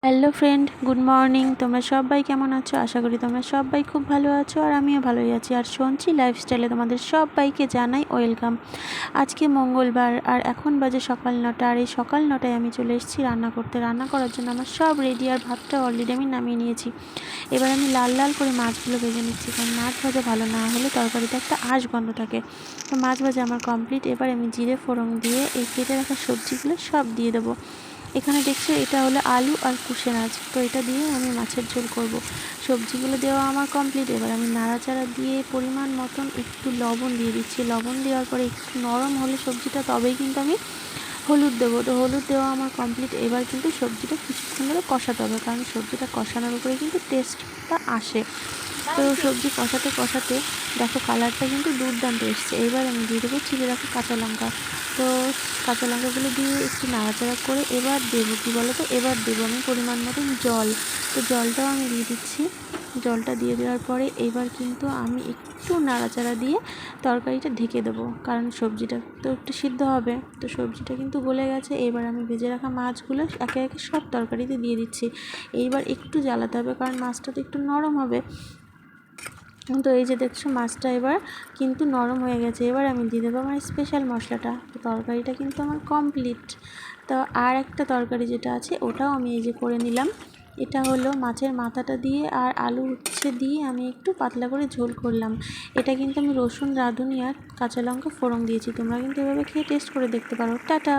Hello friend, good morning. তোমরা সবাই কেমন আছো? আশা করি তোমরা সবাই খুব ভালো আছো, আর আমিও ভালোই আছি। আর শুনছি লাইফস্টাইলে তোমাদের সবাইকে জানাই ওয়েলকাম। আজকে মঙ্গলবার, আর এখন বাজে সকাল 9টা। আর এই সকাল 9টায় আমি চলে এসেছি রান্না করার জন্য। আমার সব রেডি, আর ভাতটা অলরেডি আমি নামিয়ে নিয়েছি। এবার আমি লাল লাল করে মাছগুলো ভেজে নিচ্ছি, কারণ মাছ ভাজা ভালো না হলে তরকারিতে একটা আঁশ গন্ধ থাকে। তো মাছ ভাজা আমার কমপ্লিট। এবার আমি জিরে ফোড়ন দিয়ে এই কেটে রাখা সবজিগুলো সব দিয়ে দেবো। এখানে দেখছো এটা হলো আলু আর কুশে মাছ, তো এটা দিয়ে আমি মাছের ঝোল করব। সবজিগুলো দেওয়া আমার কমপ্লিট। এবার আমি নাড়াচাড়া দিয়ে পরিমাণ মতন একটু লবণ দিয়ে দিচ্ছি। লবণ দেওয়ার পরে একটু নরম হলে সবজিটা, তবেই কিন্তু আমি হলুদ দেবো। তো হলুদ দেওয়া আমার কমপ্লিট। এবার কিন্তু সবজিটা কিছুক্ষণ ধরে কষাতে হবে, কারণ সবজিটা কষানোর উপরে কিন্তু টেস্টটা আসে। তো সবজি কষাতে কষাতে দেখো কালারটা কিন্তু দুর্দান্ত এসছে। এবার আমি দিয়ে দেবো চিড়ে রাখা কাঁচা লঙ্কা। তো কাঁচা লঙ্কাগুলো দিয়ে একটু নাড়াচাড়া করে এবার দেবো কী বলো তো, এবার দেবো আমি পরিমাণ মতন জল। তো জলটাও আমি দিয়ে দিচ্ছি। জলটা দিয়ে দেওয়ার পরে এবার কিন্তু আমি একটু নাড়াচাড়া দিয়ে তরকারিটা ঢেকে দেবো, কারণ সবজিটা তো একটু সিদ্ধ হবে। তো সবজিটা কিন্তু গলে গেছে। এবার আমি ভেজে রাখা মাছগুলো একে একে সব তরকারিতে দিয়ে দিচ্ছি। এইবার একটু জ্বালাতে হবে, কারণ মাছটা তো একটু নরম হবে। তো এই যে দেখছো মাছটা এবার কিন্তু নরম হয়ে গেছে। এবার আমি দিয়ে দেবো আমার স্পেশাল মশলাটা। তো তরকারিটা কিন্তু আমার কমপ্লিট। তো আর একটা তরকারি যেটা আছে ওটাও আমি এই যে করে নিলাম। এটা হলো মাছের মাথাটা দিয়ে আর আলু উচ্ছে দিয়ে আমি একটু পাতলা করে ঝোল করলাম। এটা কিন্তু আমি রসুন, রাঁধুনি আর কাঁচা লঙ্কা ফোড়ন দিয়েছি। তোমরা কিন্তু এভাবে খেয়ে টেস্ট করে দেখতে পারো। টাটা।